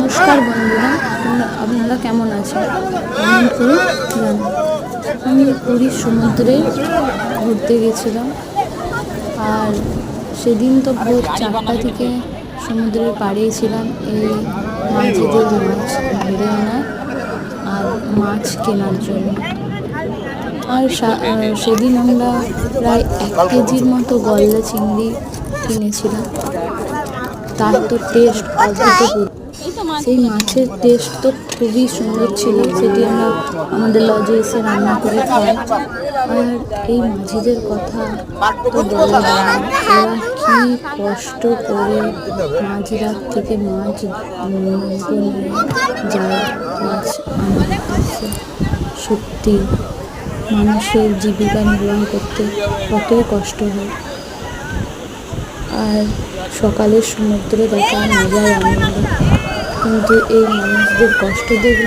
নমস্কার বন্ধুরা, আপনারা কেমন আছেন? কমেন্ট করে জানান। আমি পুরীর সমুদ্রে ঘুরতে গেছিলাম, আর সেদিন তো ভোর 4টা থেকে সমুদ্রের পাড়েই ছিলাম এই মাঝিদের মাছ ধরে আনা আর মাছ কেনার জন্য। আর সেদিন আমরা প্রায় 1 কেজির মতো গলদা চিংড়ি কিনেছিলাম। তার তো টেস্ট অভূতপূর্ব। সেই মাছের টেস্ট তো খুবই সুন্দর ছিল, সেটি আমরা আমাদের লজে এসে রান্না করে খাই। আর এই মাঝিদের কথা তো বলা যায় না, ওরা কী কষ্ট করে মাঝরাত থেকে মাছ নিয়ে যায় মাছ আনতে। সত্যি মানুষের জীবিকা নির্বাহ করতে কতই কষ্ট হয়। আর সকালের সমুদ্রে দেখা মজাই আনন্দ, কিন্তু এই মানুষদের কষ্ট দেখলে